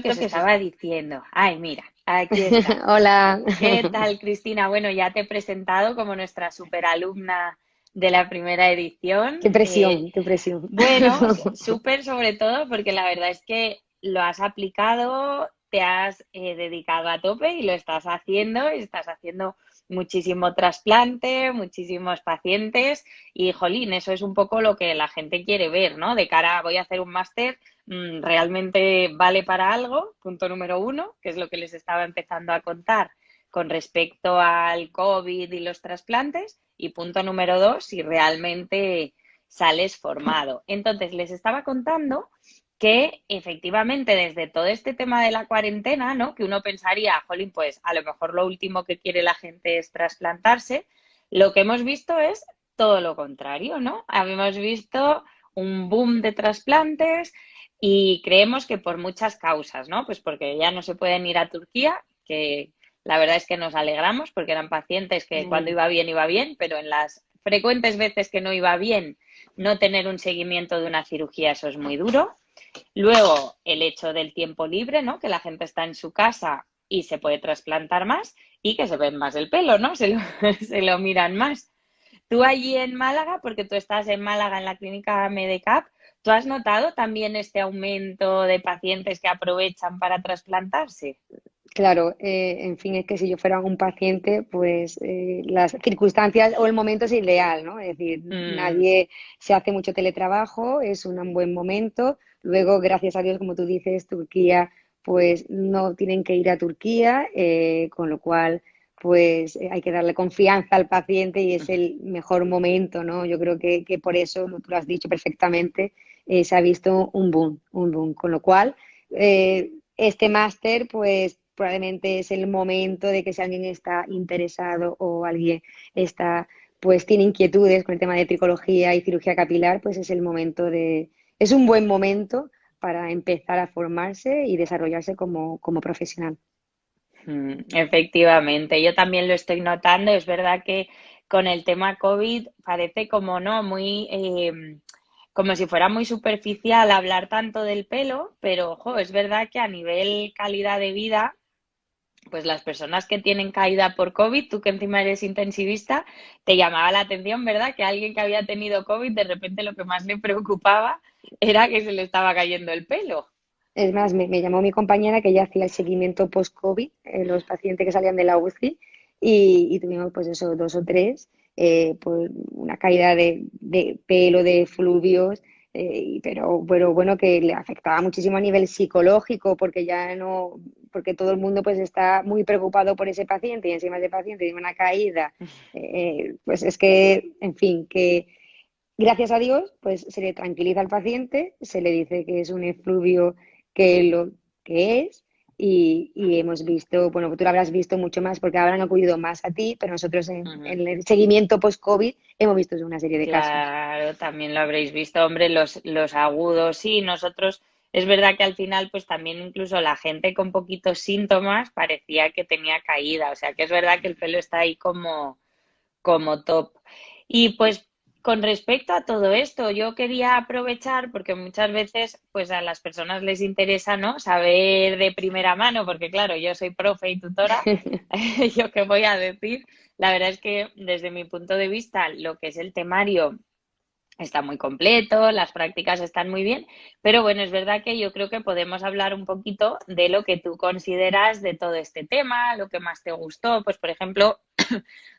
Que os estaba diciendo. Ay, mira, aquí está. Hola. ¿Qué tal, Cristina? Bueno, ya te he presentado como nuestra superalumna de la primera edición. Qué presión, qué presión. Bueno, súper sobre todo porque la verdad es que lo has aplicado, te has dedicado a tope y lo estás haciendo muchísimo trasplante, muchísimos pacientes y, jolín, eso es un poco lo que la gente quiere ver, ¿no? De cara a voy a hacer un máster, ¿realmente vale para algo? Punto número uno, que es lo que les estaba empezando a contar con respecto al COVID y los trasplantes. Y punto número dos, si realmente sales formado. Entonces, les estaba contando que efectivamente desde todo este tema de la cuarentena, ¿no? Que uno pensaría, jolín, pues a lo mejor lo último que quiere la gente es trasplantarse, lo que hemos visto es todo lo contrario, ¿no? Hemos visto un boom de trasplantes y creemos que por muchas causas, ¿no? Pues porque ya no se pueden ir a Turquía, que la verdad es que nos alegramos porque eran pacientes que cuando Mm. iba bien, pero en las frecuentes veces que no iba bien, no tener un seguimiento de una cirugía, eso es muy duro. Luego, el hecho del tiempo libre, ¿no? Que la gente está en su casa y se puede trasplantar más y que se ven más el pelo, ¿no? Se lo miran más. Tú allí en Málaga, porque tú estás en Málaga en la clínica Medecap, ¿tú has notado también este aumento de pacientes que aprovechan para trasplantarse? Claro, en fin, es que si yo fuera un paciente, pues las circunstancias o el momento es ideal, ¿no? Es decir, Mm, nadie se hace mucho teletrabajo, es un buen momento. Luego, gracias a Dios, como tú dices, Turquía, pues no tienen que ir a Turquía, con lo cual, pues hay que darle confianza al paciente y es el mejor momento, ¿no? Yo creo que por eso, tú lo has dicho perfectamente, se ha visto un boom, con lo cual este máster, pues probablemente es el momento de que si alguien está interesado o alguien está, pues tiene inquietudes con el tema de tricología y cirugía capilar, pues es el momento es un buen momento para empezar a formarse y desarrollarse como profesional. efectivamente, yo también lo estoy notando. Es verdad que con el tema COVID parece como no muy como si fuera muy superficial hablar tanto del pelo, pero ojo, es verdad que a nivel calidad de vida, pues las personas que tienen caída por COVID, tú que encima eres intensivista, te llamaba la atención, ¿verdad? Que alguien que había tenido COVID, de repente lo que más le preocupaba era que se le estaba cayendo el pelo. Es más, me llamó mi compañera que ya hacía el seguimiento post-COVID, los pacientes que salían de la UCI, y tuvimos pues eso, dos o tres, pues una caída de pelo, de fluvios, pero bueno, que le afectaba muchísimo a nivel psicológico, porque ya no, porque todo el mundo pues está muy preocupado por ese paciente y encima ese paciente tiene una caída, pues es que, en fin, que gracias a Dios, pues se le tranquiliza al paciente, se le dice que es un efluvio que lo que es y hemos visto, bueno, tú lo habrás visto mucho más porque ahora han acudido más a ti, pero nosotros Ujú. en el seguimiento post-COVID hemos visto una serie de casos. Claro, también lo habréis visto, hombre, los agudos. Sí, nosotros, es verdad que al final, pues también incluso la gente con poquitos síntomas parecía que tenía caída. O sea, que es verdad que el pelo está ahí como top. Y pues con respecto a todo esto, yo quería aprovechar porque muchas veces pues a las personas les interesa, ¿no? Saber de primera mano, porque claro, yo soy profe y tutora, yo qué voy a decir. La verdad es que desde mi punto de vista, lo que es el temario está muy completo, las prácticas están muy bien, pero bueno, es verdad que yo creo que podemos hablar un poquito de lo que tú consideras de todo este tema, lo que más te gustó, pues por ejemplo,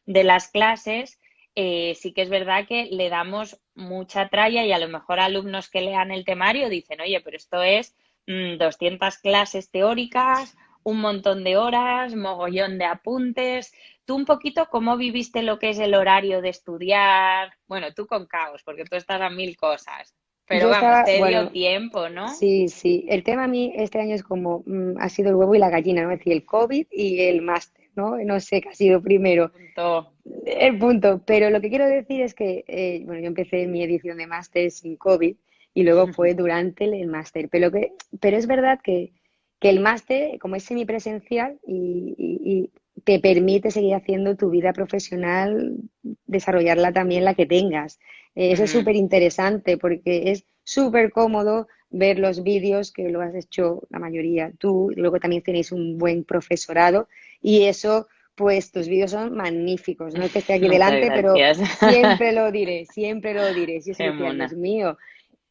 de las clases, sí que es verdad que le damos mucha tralla y a lo mejor alumnos que lean el temario dicen, oye, pero esto es 200 clases teóricas, un montón de horas, mogollón de apuntes. Tú un poquito, ¿cómo viviste lo que es el horario de estudiar? Bueno, tú con caos, porque tú estás a mil cosas. Pero Yo vamos, estaba, te dio bueno, tiempo, ¿no? sí, sí. El tema a mí este año es como ha sido el huevo y la gallina, ¿no? Es decir, el COVID y el máster, ¿no? No sé qué ha sido primero. Punto. El punto, pero lo que quiero decir es que, bueno, yo empecé mi edición de máster sin COVID y luego fue durante el máster, pero es verdad que el máster, como es semipresencial y te permite seguir haciendo tu vida profesional, desarrollarla también la que tengas. Eso es súper interesante porque es súper cómodo, ver los vídeos que lo has hecho la mayoría tú, luego también tenéis un buen profesorado y eso, pues tus vídeos son magníficos. No es que esté aquí Muchas delante, pero gracias. siempre lo diré, siempre lo diré. Yo sí Qué decía, Dios mona. mío,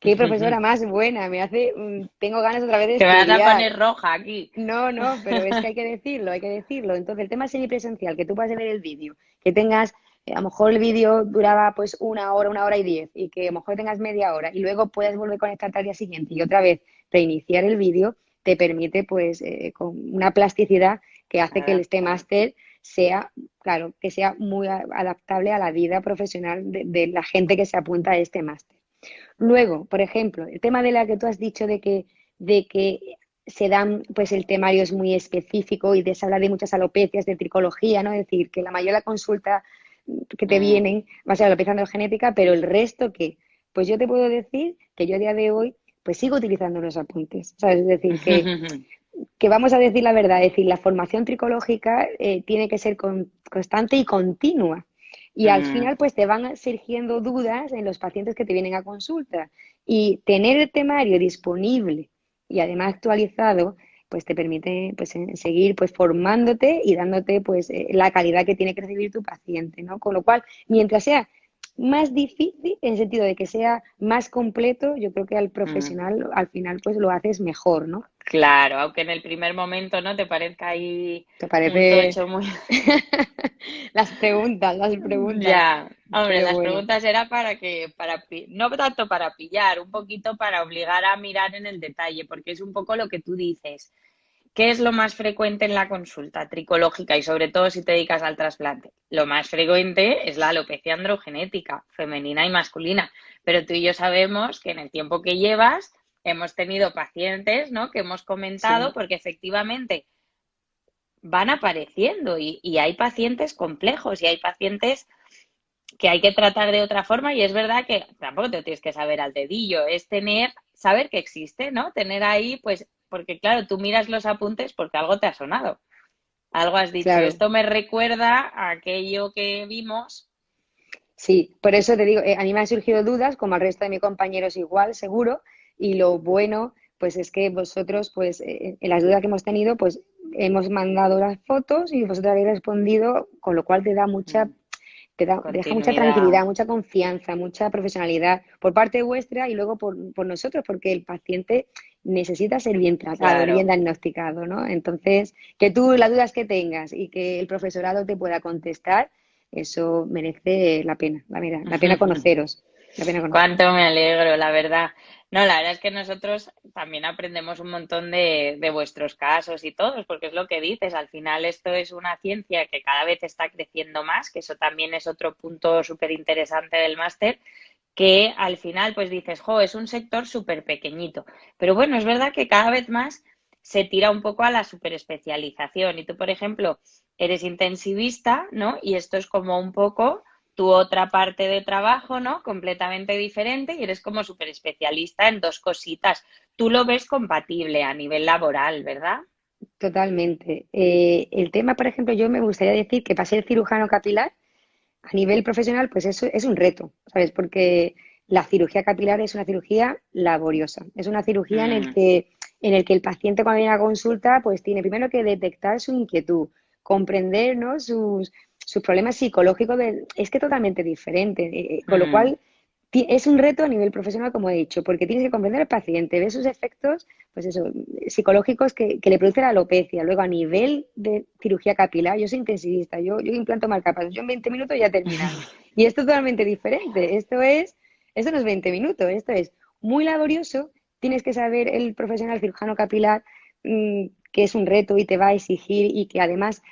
qué profesora más buena, me hace, tengo ganas otra vez de Que me vas a estudiar. poner roja aquí. No, no, pero es que hay que decirlo, hay que decirlo. Entonces, el tema semipresencial, que tú puedas ver el vídeo, que tengas, a lo mejor el vídeo duraba pues 1 hora, 1 hora y 10, y que a lo mejor tengas media hora, y luego puedas volver a conectarte al día siguiente y otra vez reiniciar el vídeo, te permite pues con una plasticidad que hace que este Adaptar. máster sea, claro, que sea muy adaptable a la vida profesional de la gente que se apunta a este máster. Luego, por ejemplo, el tema de la que tú has dicho de que se dan, pues el temario es muy específico y se habla de muchas alopecias, de tricología, ¿no? Es decir, que la mayoría de la consulta que te Mm. vienen va a ser alopecia androgenética, pero el resto, ¿qué? Pues yo te puedo decir que yo a día de hoy, pues sigo utilizando los apuntes, ¿sabes? Es decir, que vamos a decir la verdad, es decir, la formación tricológica tiene que ser constante y continua. Y al Mm. final, pues te van surgiendo dudas en los pacientes que te vienen a consulta. Y tener el temario disponible y además actualizado, pues te permite pues, seguir pues, formándote y dándote pues, la calidad que tiene que recibir tu paciente, ¿no? Con lo cual, mientras sea más difícil, en el sentido de que sea más completo, yo creo que al Mm. profesional al final pues lo haces mejor, ¿no? Claro, aunque en el primer momento no te parezca ahí ¿Te un parece? tocho muy... Las preguntas. Ya, hombre, Pero las bueno, preguntas era no tanto para pillar, un poquito para obligar a mirar en el detalle, porque es un poco lo que tú dices. ¿Qué es lo más frecuente en la consulta tricológica y sobre todo si te dedicas al trasplante? Lo más frecuente es la alopecia androgenética, femenina y masculina, pero tú y yo sabemos que en el tiempo que llevas hemos tenido pacientes, ¿no? Que hemos comentado, sí, porque efectivamente van apareciendo y hay pacientes complejos y hay pacientes que hay que tratar de otra forma y es verdad que tampoco te tienes que saber al dedillo, es saber que existe, ¿no? Tener ahí, pues, porque claro, tú miras los apuntes porque algo te ha sonado, algo has dicho, claro. esto me recuerda a aquello que vimos. Sí, por eso te digo, a mí me han surgido dudas, como al resto de mis compañeros igual, seguro, y lo bueno, pues es que vosotros, pues en las dudas que hemos tenido, pues hemos mandado las fotos y vosotros habéis respondido, con lo cual te da mucha, te deja mucha Continuidad. tranquilidad, mucha confianza, mucha profesionalidad por parte vuestra y luego por nosotros, porque el paciente necesita ser bien tratado, bien Claro. diagnosticado, ¿no? Entonces, que tú las dudas que tengas y que el profesorado te pueda contestar, eso merece la pena conoceros, la pena conoceros. Cuánto me alegro, la verdad. No, la verdad es que nosotros también aprendemos un montón de vuestros casos y todos, porque es lo que dices, al final esto es una ciencia que cada vez está creciendo más, que eso también es otro punto súper interesante del máster, que al final pues dices, jo, es un sector súper pequeñito. Pero bueno, es verdad que cada vez más se tira un poco a la superespecialización. Y tú, por ejemplo, eres intensivista, ¿no? Y esto es como un poco tu otra parte de trabajo, ¿no? Completamente diferente y eres como súper especialista en dos cositas. Tú lo ves compatible a nivel laboral, ¿verdad? Totalmente. El tema, por ejemplo, yo me gustaría decir que para ser cirujano capilar, a nivel profesional, pues eso es un reto, ¿sabes? Porque la cirugía capilar es una cirugía laboriosa. Es una cirugía Mm, en el que el paciente cuando viene a consulta, pues tiene primero que detectar su inquietud, comprender, ¿no? sus problemas psicológicos. Es que totalmente diferente. Con lo mm, cual, es un reto a nivel profesional, como he dicho, porque tienes que comprender al paciente, ver sus efectos, pues eso, psicológicos que le produce la alopecia. Luego, a nivel de cirugía capilar, yo soy intensivista, yo implanto marcapasos, yo en 20 minutos ya he terminado. Y esto es totalmente diferente. Esto no es 20 minutos, esto es muy laborioso. Tienes que saber el profesional cirujano capilar que es un reto y te va a exigir y que además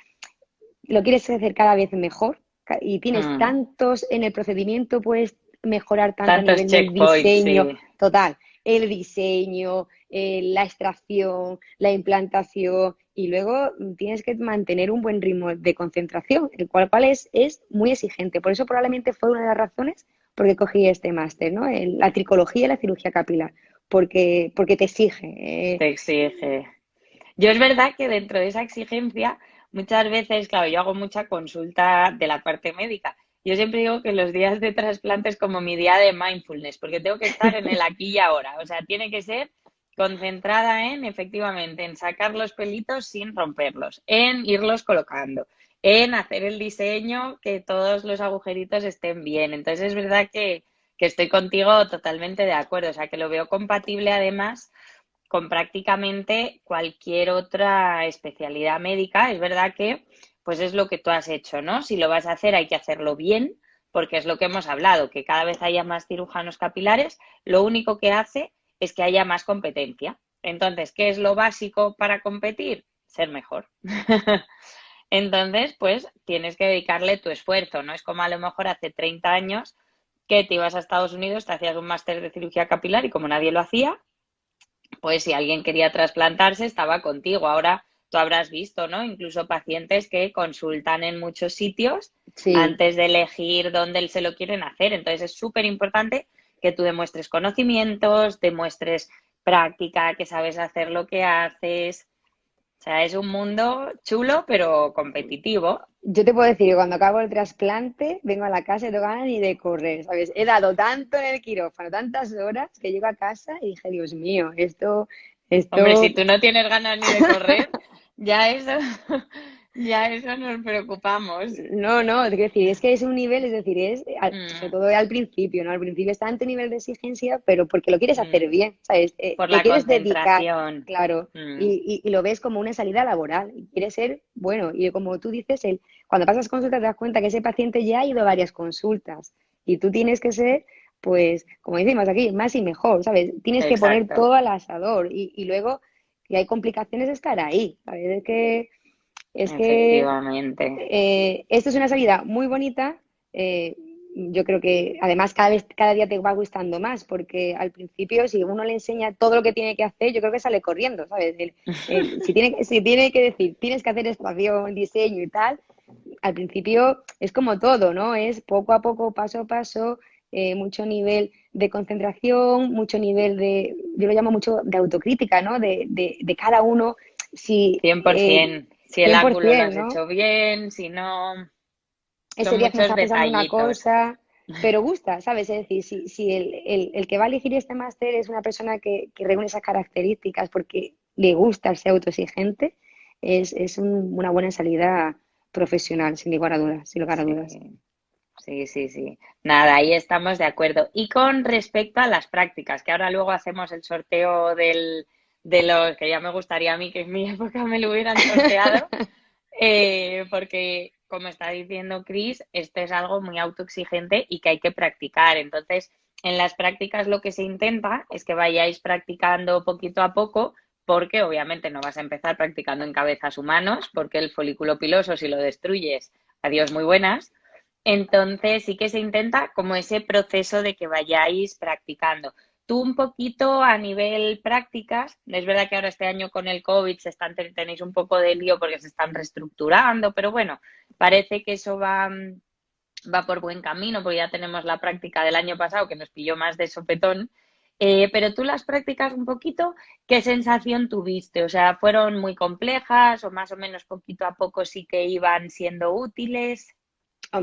lo quieres hacer cada vez mejor y tienes mm. tantos en el procedimiento, puedes mejorar tanto a Tantos nivel del checkpoints, diseño, sí. total, el diseño, la extracción, la implantación y luego tienes que mantener un buen ritmo de concentración, el cual es muy exigente. Por eso probablemente fue una de las razones por qué cogí este máster, ¿no? La tricología y la cirugía capilar, porque te exige. Te exige. Yo es verdad que dentro de esa exigencia, muchas veces, claro, yo hago mucha consulta de la parte médica yo siempre digo que los días de trasplante es como mi día de mindfulness, porque tengo que estar en el aquí y ahora. O sea, tiene que ser concentrada en, efectivamente, en sacar los pelitos sin romperlos, en irlos colocando, en hacer el diseño, que todos los agujeritos estén bien. Entonces es verdad que estoy contigo totalmente de acuerdo. O sea, que lo veo compatible además con prácticamente cualquier otra especialidad médica. Es verdad que, pues es lo que tú has hecho, ¿no? Si lo vas a hacer, hay que hacerlo bien, porque es lo que hemos hablado, que cada vez haya más cirujanos capilares, lo único que hace es que haya más competencia. Entonces, ¿qué es lo básico para competir? Ser mejor. Entonces, pues tienes que dedicarle tu esfuerzo, ¿no? Es como a lo mejor hace 30 años que te ibas a Estados Unidos, te hacías un máster de cirugía capilar y como nadie lo hacía, pues si alguien quería trasplantarse, estaba contigo. Ahora tú habrás visto, ¿no? Incluso pacientes que consultan en muchos sitios Sí. antes de elegir dónde se lo quieren hacer. Entonces es súper importante que tú demuestres conocimientos, demuestres práctica, que sabes hacer lo que haces. O sea, es un mundo chulo, pero competitivo. Yo te puedo decir que cuando acabo el trasplante, vengo a la casa y no tengo ganas ni de correr, ¿sabes? He dado tanto en el quirófano, tantas horas, que llego a casa y dije, Dios mío, Hombre, esto, si tú no tienes ganas ni de correr, ya eso, ya eso nos preocupamos. no, no, es decir, es que es un nivel, es decir, sobre Mm, todo al principio, ¿no? Al principio es tanto nivel de exigencia, pero porque lo quieres hacer mm. bien, ¿sabes? Por Te la quieres dedicar, concentración. claro, Mm, y lo ves como una salida laboral, y quieres ser bueno, y como tú dices, cuando pasas consultas te das cuenta que ese paciente ya ha ido a varias consultas, y tú tienes que ser, pues, como decimos aquí, más y mejor, ¿sabes? Tienes que poner exacto, todo al asador, y luego, si hay complicaciones, estar ahí, ¿sabes? Es que efectivamente. esto es una salida muy bonita. eh, yo creo que además cada día te va gustando más, porque al principio si uno le enseña todo lo que tiene que hacer, yo creo que sale corriendo, ¿sabes? Si tiene que decir, tienes que hacer estación, diseño y tal, al principio es como todo, ¿no? Es poco a poco, paso a paso, mucho nivel de concentración, mucho nivel yo lo llamo mucho de autocrítica, ¿no? De cada uno, si 100%. Si el ángulo lo 100%, has ¿no? hecho bien, si no, Ese son día que no muchos está pensando una detallitos. cosa, pero gusta, ¿sabes? Es decir, si el que va a elegir este máster es una persona que reúne esas características porque le gusta ser autoexigente, es una buena salida profesional, sin lugar a dudas, sin lugar a dudas. Sí, sí, sí, sí. Nada, ahí estamos de acuerdo. Y con respecto a las prácticas, que ahora luego hacemos el sorteo de los que ya me gustaría a mí que en mi época me lo hubieran sorteado. Porque, como está diciendo Chris, esto es algo muy autoexigente y que hay que practicar. Entonces, en las prácticas lo que se intenta es que vayáis practicando poquito a poco, porque obviamente no vas a empezar practicando en cabezas humanos, porque el folículo piloso, si lo destruyes, adiós, muy buenas. Entonces, sí que se intenta como ese proceso de que vayáis practicando. Tú un poquito a nivel prácticas, es verdad que ahora este año con el COVID tenéis un poco de lío porque se están reestructurando, pero bueno, parece que eso va por buen camino porque ya tenemos la práctica del año pasado que nos pilló más de sopetón. Pero tú las prácticas un poquito, ¿qué sensación tuviste? O sea, ¿fueron muy complejas o más o menos poquito a poco sí que iban siendo útiles? A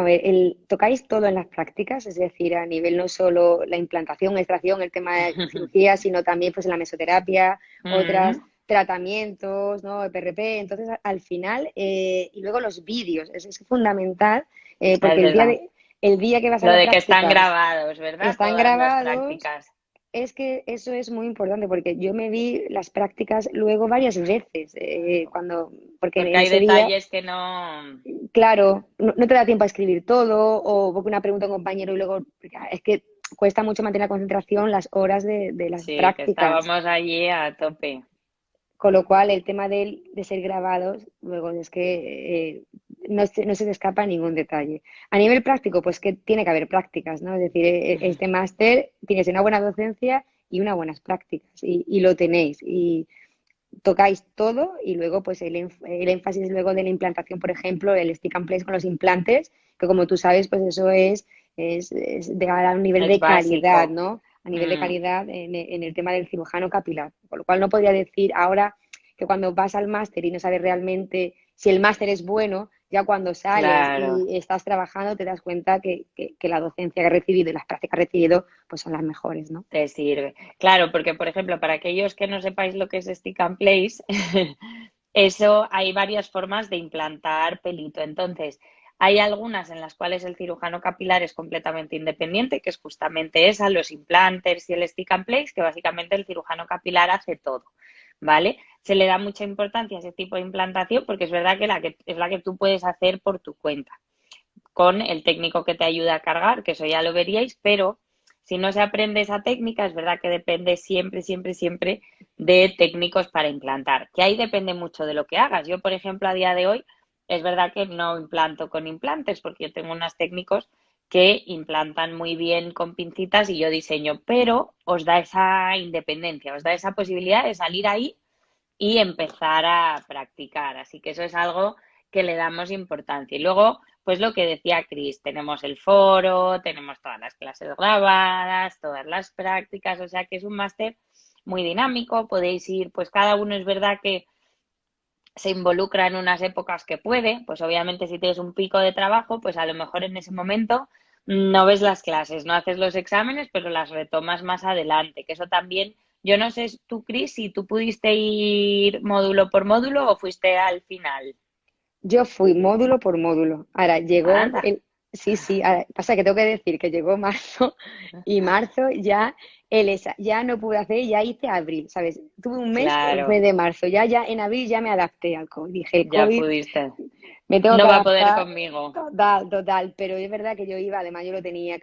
ver, tocáis todo en las prácticas, es decir, a nivel no solo la implantación, extracción, el tema de cirugía, sino también pues en la mesoterapia, otros Mm, tratamientos, ¿no? PRP. Entonces, al final, y luego los vídeos, es fundamental, es porque verdad. el día que vas a Lo la de que están práctica grabados, ¿verdad? están Todas las grabados. prácticas. Es que eso es muy importante porque yo me vi las prácticas luego varias veces, Claro. porque Porque en hay ese día, detalles que no. claro, no te da tiempo a escribir todo o porque una pregunta a un compañero y luego, es que cuesta mucho mantener la concentración las horas de las Sí, que prácticas. estábamos allí a tope. Con lo cual, el tema de ser grabados, luego es que no se te escapa ningún detalle. A nivel práctico, pues que tiene que haber prácticas, ¿no? Es decir, este máster tienes una buena docencia y unas buenas prácticas, y lo tenéis. Y tocáis todo, y luego, pues el énfasis luego de la implantación, por ejemplo, el stick and place con los implantes, que como tú sabes, pues eso es de a un nivel Es de calidad, básico. ¿no? A nivel de Mm, calidad en el tema del cirujano capilar. Por lo cual no podría decir ahora que cuando vas al máster y no sabes realmente si el máster es bueno, Ya cuando sales claro. y estás trabajando te das cuenta que la docencia que has recibido y las prácticas que has recibido pues son las mejores, ¿no? Te sirve. Claro, porque por ejemplo, para aquellos que no sepáis lo que es stick and place, eso hay varias formas de implantar pelito. Entonces, hay algunas en las cuales el cirujano capilar es completamente independiente, que es justamente esa, los implanters y el stick and place, que básicamente el cirujano capilar hace todo, ¿vale? Se le da mucha importancia a ese tipo de implantación porque es verdad que es la que tú puedes hacer por tu cuenta con el técnico que te ayuda a cargar, que eso ya lo veríais, pero si no se aprende esa técnica, es verdad que depende siempre, siempre, siempre de técnicos para implantar, que ahí depende mucho de lo que hagas. Yo, por ejemplo, a día de hoy, es verdad que no implanto con implantes, porque yo tengo unos técnicos que implantan muy bien con pincitas y yo diseño, pero os da esa independencia, os da esa posibilidad de salir ahí y empezar a practicar. Así que eso es algo que le damos importancia. Y luego, pues lo que decía Cris, tenemos el foro, tenemos todas las clases grabadas, todas las prácticas, o sea que es un máster muy dinámico, podéis ir, pues cada uno es verdad que se involucra en unas épocas que puede, pues obviamente si tienes un pico de trabajo, pues a lo mejor en ese momento no ves las clases, no haces los exámenes, pero las retomas más adelante, que eso también, yo no sé tú, Cris, si tú pudiste ir módulo por módulo o fuiste al final. Yo fui módulo por módulo. Ahora llegó Anda, el... Sí, sí, ahora, pasa que tengo que decir que llegó marzo y marzo ya ya no pude hacer, ya hice abril, ¿sabes? Tuve un mes, el mes claro, de marzo, ya en abril ya me adapté al COVID. Dije, ya COVID, pudiste. me tengo que No va a poder adaptar, conmigo. total, total, pero es verdad que yo iba, además yo lo tenía,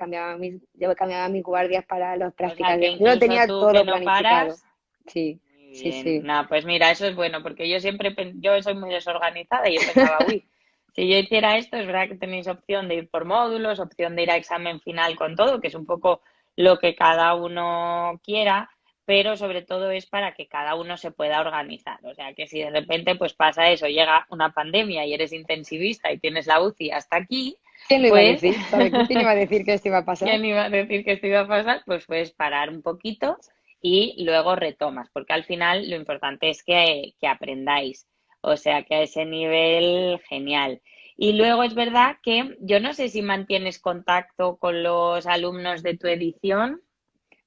yo cambiaba mis guardias para las O sea prácticas que yo lo incluso tenía tú que todo no planificado. paras. Sí, Muy sí, bien, sí. nada, pues mira, eso es bueno, porque yo siempre, yo soy muy desorganizada y yo pensaba, uy, si yo hiciera esto, es verdad que tenéis opción de ir por módulos, opción de ir a examen final con todo, que es un poco lo que cada uno quiera, pero sobre todo es para que cada uno se pueda organizar. O sea, que si de repente pues pasa eso, llega una pandemia y eres intensivista y tienes la UCI hasta aquí, ¿Quién lo iba a pues decir? ¿Sabes? ¿Quién iba a decir que esto iba a pasar? ¿quién iba a decir que esto iba a pasar? Pues puedes parar un poquito y luego retomas, porque al final lo importante es que aprendáis. O sea que a ese nivel, genial. Y luego es verdad que yo no sé si mantienes contacto con los alumnos de tu edición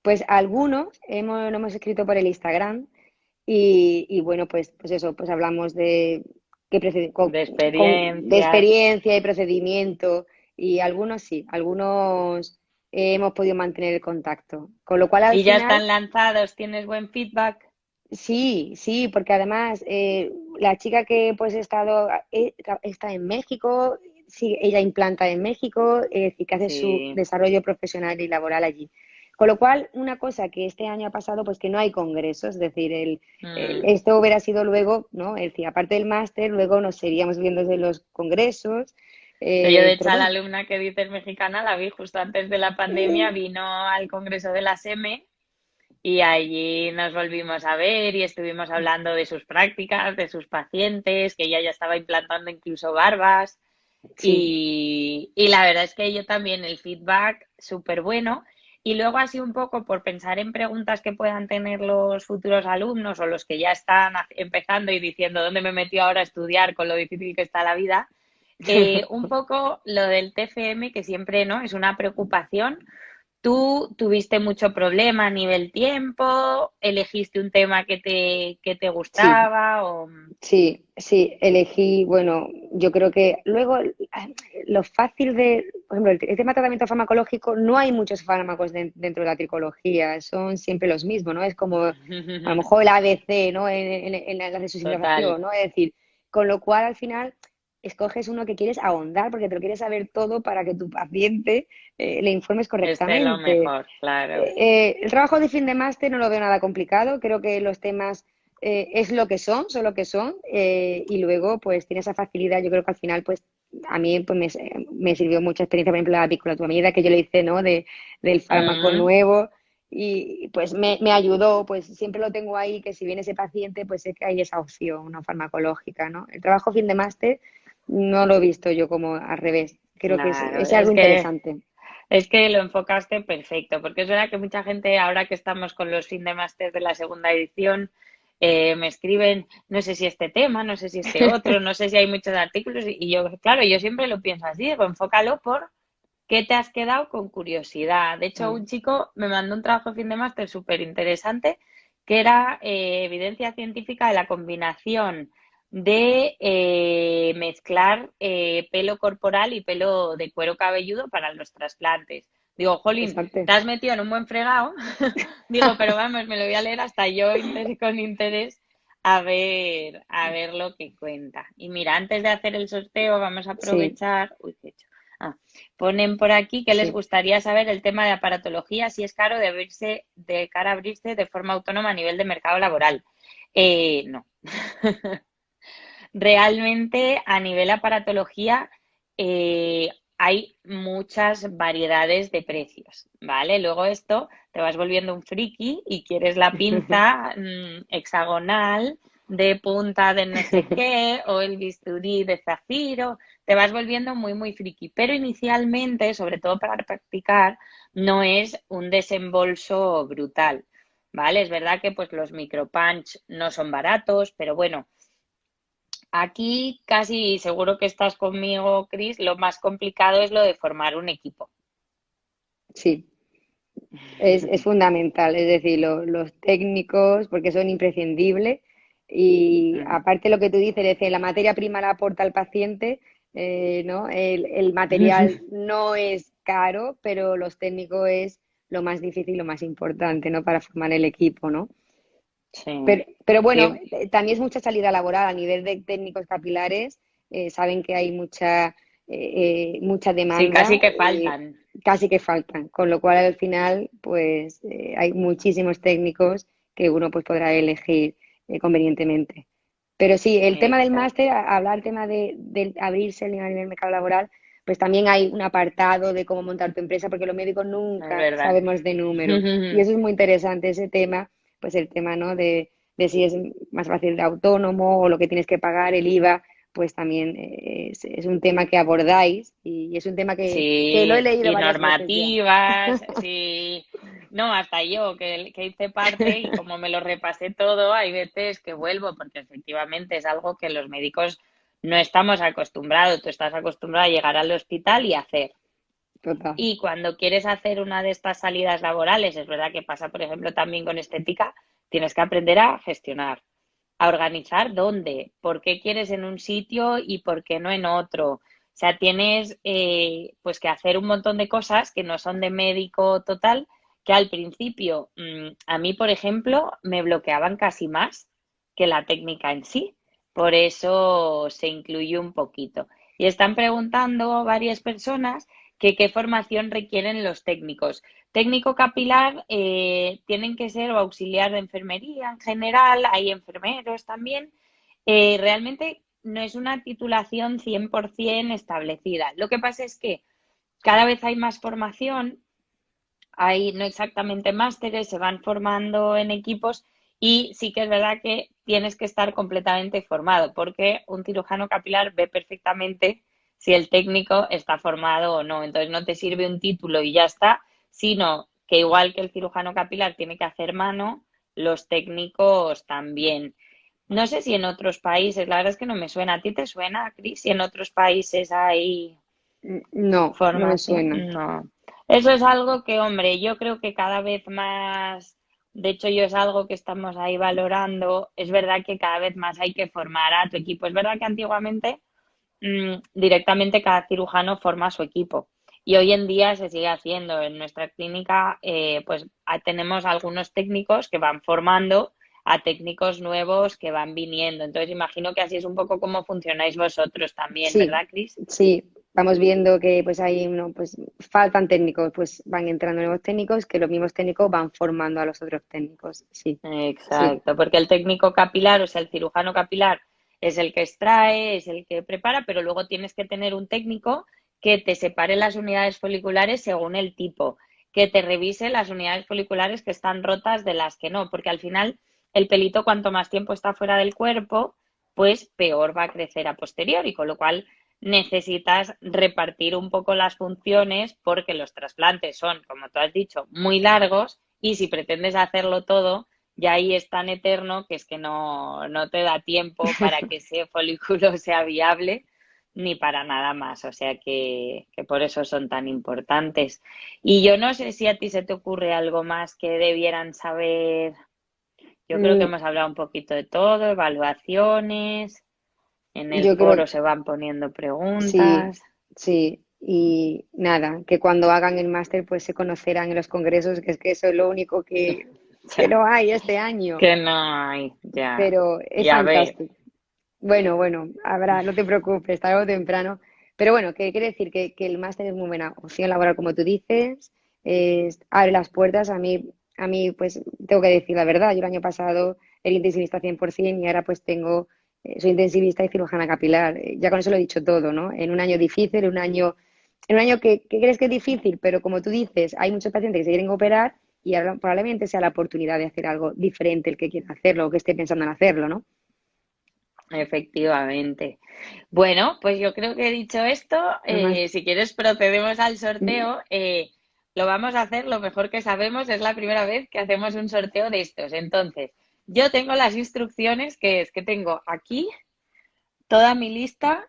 Pues algunos lo hemos escrito por el Instagram y bueno, pues eso, pues hablamos de, de de experiencias experiencia y procedimiento y algunos sí, algunos hemos podido mantener el contacto. Con lo cual al y ya final, están lanzados, ¿tienes buen feedback? sí, sí, porque además la chica que pues ha estado, está en México, sí, ella implanta en México, es decir, que hace su Sí. desarrollo profesional y laboral allí. Con lo cual, una cosa que este año ha pasado, pues que no hay congresos, es decir, Mm. esto hubiera sido luego, ¿no? Es decir, aparte del máster, luego nos seguiríamos viendo desde los congresos, Yo, de pero hecho, a la bueno, alumna que dices mexicana la vi justo antes de la pandemia, vino al congreso de la SEME y allí nos volvimos a ver y estuvimos hablando de sus prácticas, de sus pacientes, que ella ya estaba implantando incluso barbas. sí. Y la verdad es que yo también el feedback súper bueno. Y luego así un poco por pensar en preguntas que puedan tener los futuros alumnos o los que ya están empezando y diciendo dónde me metí ahora a estudiar con lo difícil que está la vida, un poco lo del TFM, que siempre no es una preocupación. ¿Tú tuviste mucho problema a nivel tiempo? ¿Elegiste un tema que te Sí, gustaba? O... sí, sí, elegí, bueno, yo creo que luego lo fácil de, por ejemplo, el tema de tratamiento farmacológico, no hay muchos fármacos dentro de la tricología, son siempre los mismos, ¿no? Es como a lo mejor el ABC, ¿no? En la Total, desusilación, ¿no? Es decir, con lo cual al final escoges uno que quieres ahondar porque te lo quieres saber todo para que tu paciente le informes esté lo correctamente. mejor, claro. El trabajo de fin de máster no lo veo nada complicado, creo que los temas es lo que son lo que son, y luego pues tiene esa facilidad, yo creo que al final pues a mí pues me sirvió mucha experiencia, por ejemplo, la bicotolamida que yo le hice, ¿no? Del fármaco Mm, nuevo y pues me ayudó, pues siempre lo tengo ahí, que si viene ese paciente pues sé que hay esa opción, ¿no? Farmacológica, ¿no? El trabajo fin de máster no lo he visto yo como al revés, creo que claro, es algo interesante. es que lo enfocaste perfecto, porque es verdad que mucha gente, ahora que estamos con los fin de máster de la segunda edición, me escriben, no sé si este tema, no sé si este otro, no sé si hay muchos artículos y yo, claro, yo siempre lo pienso así, digo, enfócalo por qué te has quedado con curiosidad. De hecho, Claro, un chico me mandó un trabajo de fin de máster súper interesante que era evidencia científica de la combinación de mezclar pelo corporal y pelo de cuero cabelludo para los trasplantes. Digo, Jolín, te interesante. has metido en un buen fregado. Digo, pero vamos, me lo voy a leer hasta yo con interés a ver lo que cuenta. Y mira, antes de hacer el sorteo, vamos a Sí, aprovechar. Uy, qué he hecho. Ah, ponen por aquí que les sí. gustaría saber el tema de aparatología, si es caro de abrirse, de cara a abrirse de forma autónoma a nivel de mercado laboral. No. Realmente a nivel aparatología hay muchas variedades de precios, ¿vale? Luego esto te vas volviendo un friki y quieres la pinza hexagonal de punta de no sé qué o el bisturí de zafiro, te vas volviendo muy, muy friki. Pero inicialmente, sobre todo para practicar, no es un desembolso brutal, ¿vale? Es verdad que pues los micropunch no son baratos, pero bueno, aquí casi seguro que estás conmigo, Chris, lo más complicado es lo de formar un equipo. Sí, es fundamental, es decir, los técnicos, porque son imprescindibles, y aparte lo que tú dices, es decir, la materia prima la aporta el paciente, ¿no? El material no es caro, pero los técnicos es lo más difícil, lo más importante, ¿no? Para formar el equipo, ¿no? Sí, Pero bueno, sí, también es mucha salida laboral a nivel de técnicos capilares. Saben que hay mucha sí, demanda, casi que faltan. casi que faltan, con lo cual al final pues hay muchísimos técnicos que uno pues podrá elegir convenientemente. Pero sí, el tema del Exacto, máster, hablar del tema de abrirse a nivel del mercado laboral, pues también hay un apartado de cómo montar tu empresa, porque los médicos es nunca verdad. sabemos de números. Y eso es muy interesante, ese tema, pues el tema, ¿no? De si es más fácil de autónomo o lo que tienes que pagar, el IVA, pues también es un tema que abordáis y es un tema que lo he Sí, leído y varias veces ya. normativas, sí. No, hasta yo, que hice parte y como me lo repasé todo, hay veces que vuelvo, porque efectivamente es algo que los médicos no estamos acostumbrados. Tú estás acostumbrado a llegar al hospital y hacer. Total. Y cuando quieres hacer una de estas salidas laborales, es verdad que pasa, por ejemplo, también con estética, tienes que aprender a gestionar, a organizar dónde, por qué quieres en un sitio y por qué no en otro. O sea, tienes pues que hacer un montón de cosas que no son de médico total, que al principio a mí, por ejemplo, me bloqueaban casi más que la técnica en sí. Por eso se incluye un poquito. Y están preguntando varias personas que qué formación requieren los técnicos. Técnico capilar tienen que ser o auxiliar de enfermería en general, hay enfermeros también. Realmente no es una titulación 100% establecida. Lo que pasa es que cada vez hay más formación, hay no exactamente másteres, se van formando en equipos y sí que es verdad que tienes que estar completamente formado porque un cirujano capilar ve perfectamente si el técnico está formado o no. Entonces no te sirve un título y ya está, sino que igual que el cirujano capilar tiene que hacer mano, los técnicos también. No sé si en otros países, la verdad es que no me suena. ¿A ti te suena, Cris? Si en otros países hay No, no me formación, suena. no. Eso es algo que, hombre, yo creo que cada vez más, de hecho, yo es algo que estamos ahí valorando. Es verdad que cada vez más hay que formar a tu equipo. Es verdad que antiguamente directamente cada cirujano forma su equipo. Y hoy en día se sigue haciendo. En nuestra clínica, pues tenemos algunos técnicos que van formando a técnicos nuevos que van viniendo. Entonces, imagino que así es un poco como funcionáis vosotros también, Sí, ¿verdad, Cris? sí, vamos viendo que pues hay uno, pues faltan técnicos, pues van entrando nuevos técnicos, que los mismos técnicos van formando a los otros técnicos. Sí, sí, Exacto, porque el técnico capilar, o sea, el cirujano capilar es el que extrae, es el que prepara, pero luego tienes que tener un técnico que te separe las unidades foliculares según el tipo, que te revise las unidades foliculares que están rotas de las que no, porque al final el pelito cuanto más tiempo está fuera del cuerpo, pues peor va a crecer a posteriori, con lo cual necesitas repartir un poco las funciones porque los trasplantes son, como tú has dicho, muy largos y si pretendes hacerlo todo y ahí es tan eterno que es que no te da tiempo para que ese folículo sea viable ni para nada más. O sea que por eso son tan importantes. Y yo no sé si a ti se te ocurre algo más que debieran saber. Yo creo que Mm, hemos hablado un poquito de todo, evaluaciones, en el yo creo foro se van poniendo sí, preguntas. sí. Y nada, que cuando hagan el máster pues se conocerán en los congresos, que es que eso es lo único que Ya, no hay este año. que no hay, ya, Pero es ya ves. fantástico. Bueno, bueno, habrá, no te preocupes, tarde o temprano. Pero bueno, que quiere decir que el máster es muy buena opción laboral, como tú dices, abre las puertas. A mí, pues, tengo que decir la verdad. Yo el año pasado era intensivista 100% y ahora pues soy intensivista y cirujana capilar. Ya con eso lo he dicho todo, ¿no? En un año difícil, en un año que crees que es difícil, pero como tú dices, hay muchos pacientes que se quieren operar y ahora probablemente sea la oportunidad de hacer algo diferente el que quiera hacerlo o que esté pensando en hacerlo, ¿no? Efectivamente. Bueno, pues yo creo que he dicho esto. Además, Si quieres, procedemos al sorteo. Lo vamos a hacer lo mejor que sabemos. Es la primera vez que hacemos un sorteo de estos. Entonces, yo tengo las instrucciones, que es que tengo aquí toda mi lista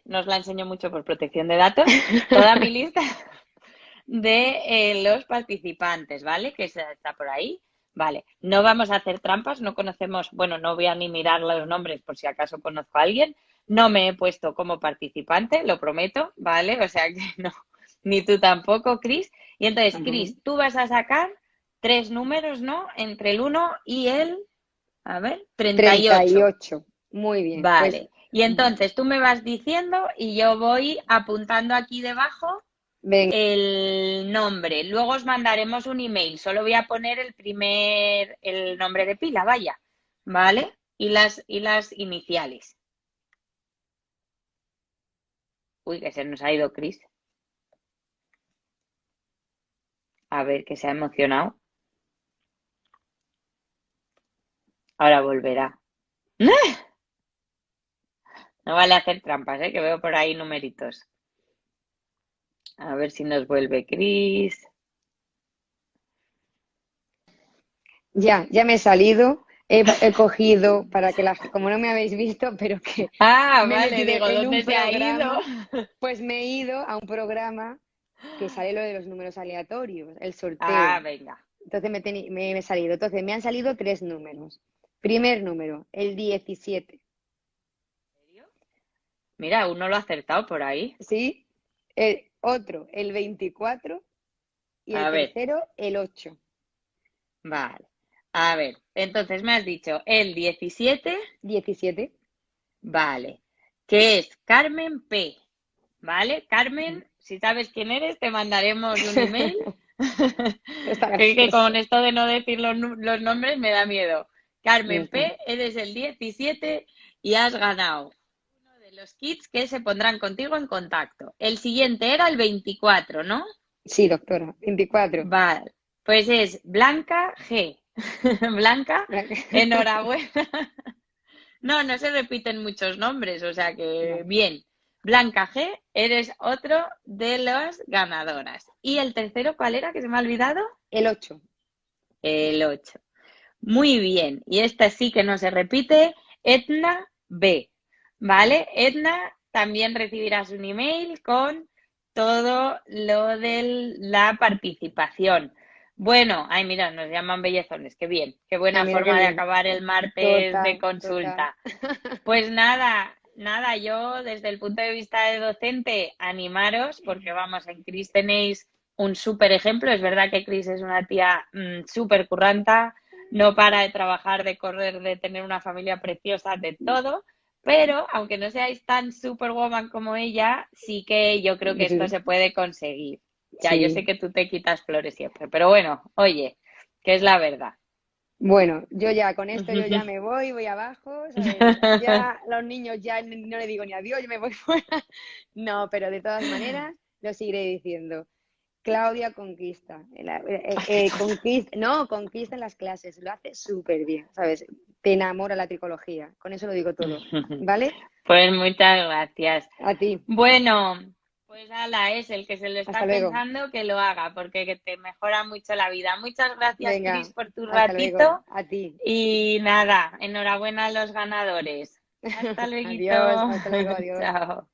no os la enseño mucho por protección de datos, toda mi lista de los participantes, ¿vale? Que está por ahí. Vale, no vamos a hacer trampas, no conocemos, bueno, no voy a ni mirar los nombres por si acaso conozco a alguien. No me he puesto como participante, lo prometo, ¿vale? O sea que no, ni tú tampoco, Cris. Y entonces, tampoco. Cris, tú vas a sacar 3 números, ¿no? Entre el 1 y el, a ver, 38. 38. Muy bien. Pues Vale. Y entonces tú me vas diciendo y yo voy apuntando aquí debajo venga, el nombre. Luego os mandaremos un email. Solo voy a poner el nombre de pila, vaya. ¿Vale? Y las iniciales. Uy, que se nos ha ido Chris. A ver, que se ha emocionado. Ahora volverá. No vale hacer trampas, ¿eh? Que veo por ahí numeritos. A ver si nos vuelve Chris. ya me he salido. He cogido para como no me habéis visto, pero que Ah, me he vale, metido digo, en un ¿dónde se ha ido? programa, pues me he ido a un programa que sale lo de los números aleatorios, el Ah, sorteo. venga. Entonces me he salido. Entonces me han salido tres números. Primer número, el 17. ¿En serio? Mira, uno lo ha acertado por ahí. ¿Sí? Otro, el 24. Y el A ver, tercero, el 8. vale. A ver, entonces me has dicho el 17, 17. vale, que es Carmen P. ¿Vale? Carmen, si sabes quién eres, te mandaremos un email. Está Que con gracioso. esto de no decir los nombres me da miedo. Ya Carmen está. P, eres el 17 y has ganado uno de los kits que se pondrán contigo en contacto. El siguiente era el 24, ¿no? Sí, doctora. 24. Vale, pues es Blanca G. Blanca, enhorabuena. No, no se repiten muchos nombres, o sea que Vale. bien. Blanca G, eres otro de las ganadoras. ¿Y el tercero cuál era? Que se me ha olvidado. El 8. El 8. Muy bien. Y esta sí que no se repite. Etna B. ¿Vale? Etna, también recibirás un email con todo lo de la participación. Bueno, ay, mira, nos llaman bellezones. Qué bien. Qué Ah, buena mira qué forma de bien. acabar el martes de Total, total. consulta. Pues nada, nada, yo desde el punto de vista de docente, animaros, porque vamos, en Cris tenéis un súper ejemplo. Es verdad que Cris es una tía súper curranta, no para de trabajar, de correr, de tener una familia preciosa, de todo, pero aunque no seáis tan superwoman como ella, sí que yo creo que esto Sí, se puede conseguir. Ya, yo sé sí. que tú te quitas flores siempre, pero bueno, oye, que es la verdad. Bueno, yo ya me voy abajo, ¿sabes? Ya los niños ya no le digo ni adiós, yo me voy fuera. No, pero de todas maneras lo seguiré diciendo. Claudia conquista. No, conquista en las clases, lo hace súper bien, ¿sabes? Te enamora la tricología, con eso lo digo todo. ¿Vale? Pues muchas gracias. A ti. Bueno, Pues ala, es el que se lo Hasta está luego. pensando que lo haga, porque que te mejora mucho la vida. Muchas gracias, Venga, Cris, por tu hasta luego. ratito A ti. y nada, enhorabuena a los ganadores. Hasta luego. Adiós, hasta luego, adiós. Chao.